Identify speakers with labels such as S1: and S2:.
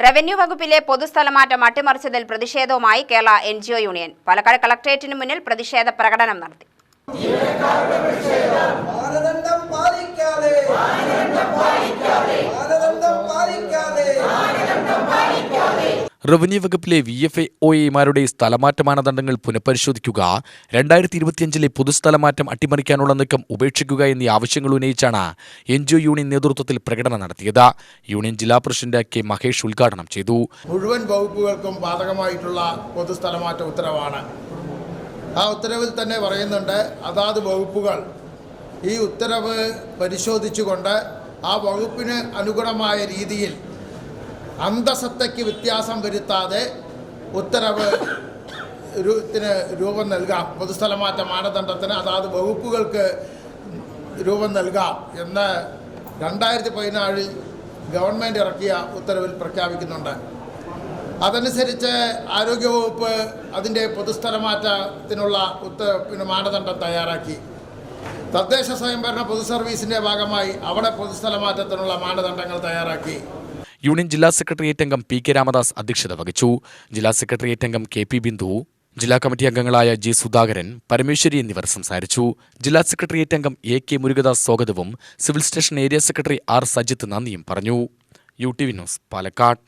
S1: Revenue വകുപ്പിലെ പൊതുസ്ഥലമാറ്റം അട്ടിമറിച്ചതിൽ പ്രതിഷേധവുമായി Kerala NGO union Palakkad കളക്ടറേറ്റിന് മുന്നിൽ പ്രതിഷേധ പ്രകടനം നടത്തി.
S2: റവന്യൂ വകുപ്പിലെ VFA-OAമാരുടെ സ്ഥലമാറ്റ മാനദണ്ഡങ്ങൾ പുനഃപരിശോധിക്കുക, 2025 പൊതുസ്ഥലമാറ്റം അട്ടിമറിക്കാനുള്ള നീക്കം ഉപേക്ഷിക്കുക എന്നീ ആവശ്യങ്ങൾ ഉന്നയിച്ചാണ് NGO യൂണിയൻ നേതൃത്വത്തിൽ പ്രകടനം നടത്തിയത്. യൂണിയൻ ജില്ലാ പ്രസിഡന്റ് K. മഹേഷ് ഉദ്ഘാടനം ചെയ്തു.
S3: മുഴുവൻ വകുപ്പുകൾക്കും ബാധകമായിട്ടുള്ള പൊതുസ്ഥലമാറ്റ ഉത്തരവാണ്. ആ ഉത്തരവിൽ തന്നെ പറയുന്നുണ്ട്, അതാത് വകുപ്പുകൾ ഈ ഉത്തരവ് പരിശോധിച്ചുകൊണ്ട് ആ വകുപ്പിന് അനുഗുണമായ രീതിയിൽ അന്തസത്തയ്ക്ക് വ്യത്യാസം വരുത്താതെ ഉത്തരവ് രൂപം നൽകാം, പൊതുസ്ഥലമാറ്റ മാനദണ്ഡത്തിന് അതാത് വകുപ്പുകൾക്ക് രൂപം നൽകാം എന്ന് 2017 ഗവൺമെൻറ് ഇറക്കിയ ഉത്തരവിൽ പ്രഖ്യാപിക്കുന്നുണ്ട്. അതനുസരിച്ച് ആരോഗ്യവകുപ്പ് അതിൻ്റെ പൊതുസ്ഥലമാറ്റത്തിനുള്ള മാനദണ്ഡം തയ്യാറാക്കി. തദ്ദേശ സ്വയംഭരണ പൊതു സർവീസിൻ്റെ ഭാഗമായി അവിടെ പൊതുസ്ഥലമാറ്റത്തിനുള്ള മാനദണ്ഡങ്ങൾ തയ്യാറാക്കി.
S2: യൂണിയൻ ജില്ലാ സെക്രട്ടേറിയറ്റ് അംഗം P.K. രാമദാസ് അധ്യക്ഷത വഹിച്ചു. ജില്ലാ സെക്രട്ടേറിയറ്റ് അംഗം KP ബിന്ദു, ജില്ലാ കമ്മിറ്റി അംഗങ്ങളായ G. സുധാകരൻ, പരമേശ്വരി എന്നിവർ സംസാരിച്ചു. ജില്ലാ സെക്രട്ടേറിയറ്റ് അംഗം AK. മുരുകദാസ് സ്വാഗതവും civil station area secretary R. Sajith നന്ദിയും പറഞ്ഞു. UTV news, Palakkad.